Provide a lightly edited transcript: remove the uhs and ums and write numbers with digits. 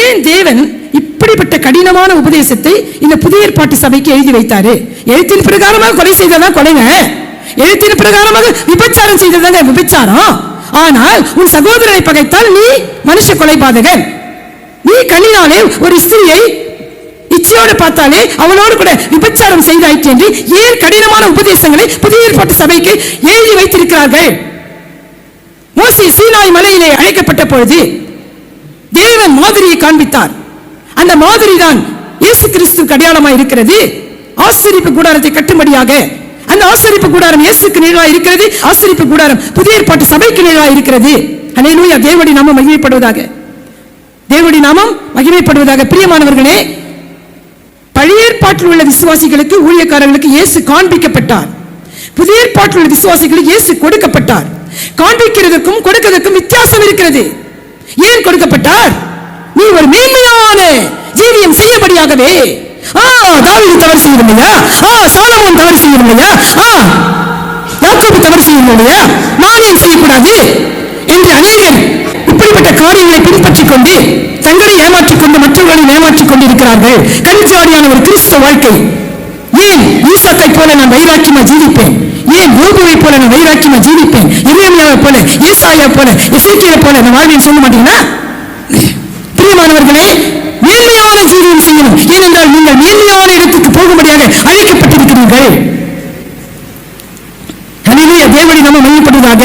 ஏன் தேவன் இப்படிப்பட்ட கடினமான உபதேசத்தை இந்த புதிய ஏற்பாட்டு சபைக்கு எழுதி வைத்தாரு? எழுத்தின் பிரகாரமாக கொலை செய்ததான் கொலைங்க, எழுத்தின் பிரகாரமாக விபச்சாரம் செய்ததாங்க விபச்சாரம். ஆனால் உன் சகோதரனை பகைத்தால் நீ மனுஷ கொலைபாதகன். நீ கண்ணினாலே ஒரு ஸ்திரியை இச்சையோடு பார்த்தாலே அவளோடு கூட விபச்சாரம் செய்தாயிற்று என்று ஏன் கடினமான உபதேசங்களை புதிய ஏற்பாட்டு சபைக்கு எழுதி வைத்திருக்கிறார்கள்? மோசே சீனாய் மலையிலே அழைக்கப்பட்ட பொழுது தேவன் மாதிரியை காண்பித்தார். அந்த மாதிரி தான் இயேசு கிறிஸ்துவுக்கு அடையாளமாக இருக்கிறது. ஆசரிப்பு கூடாரத்தை கட்டும்படியாக அந்த ஆசரிப்பு கூடாரம் இயேசுக்கு நிழலாக இருக்கிறது. ஆசரிப்பு கூடாரம் புதிய ஏற்பாட்டு சபைக்கு நிழலாக இருக்கிறது. அல்லேலூயா, தேவனுடைய நாமம் மகிமைப்படுவதாக, தேவனுடைய நாமம் மகிமைப்படுவதாக. பிரியமானவர்களே, பழைய ஏற்பாட்டில் உள்ள விசுவாசிகளுக்கு ஊழியக்காரர்களுக்கு இயேசு காண்பிக்கப்பட்டார். புதிய ஏற்பாட்டில் உள்ள விசுவாசிகளுக்கு இயேசு கொடுக்கப்பட்டார். காண்பிக்கிறதுக்கும் கொடுக்கிறதுக்கும் வித்தியாசம் இருக்கிறது. ஏன் கொடுக்கப்பட்டார்? நீ ஒரு மேன்மையான ஜீவியம் செய்யபடியாகவே. தாவீது தவறு செய்யவில்லையா? சாலமோன் தவறு செய்யவில்லையா? யாக்கோபு தவறு செய்யவில்லையா? நான் ஏன் செய்யக்கூடாது என்று அநேகர் இப்படிப்பட்ட காரியங்களை பின்பற்றிக் கொண்டு தங்களை ஏமாற்றிக் கொண்டு மற்றவர்களை ஏமாற்றிக் கொண்டிருக்கிறார்கள். கண்சாடியான ஒரு கிறிஸ்தவ வாழ்க்கை. ஏன் ஈசாக்கை போல நான் வைராக்கியமா ஜீவிப்பேன்? ஏன் யோபுவை போல நான் வைராக்கியமா ஜீவிப்பேன்? எரேமியாவை போல, ஏசாயா போல, எசேக்கியேலை போல நான் வாழ்வேன் சொல்ல மாட்டீங்கன்னா? பிரியமானவர்களே, மேன்மையான ஜீவியம் செய்யணும். ஏனென்றால் நீங்கள் மேன்மையான இடத்துக்கு போகும்படியாக அழைக்கப்பட்டிருக்கிறீர்கள். தேவனை நம்ம மையப்படுவதாக.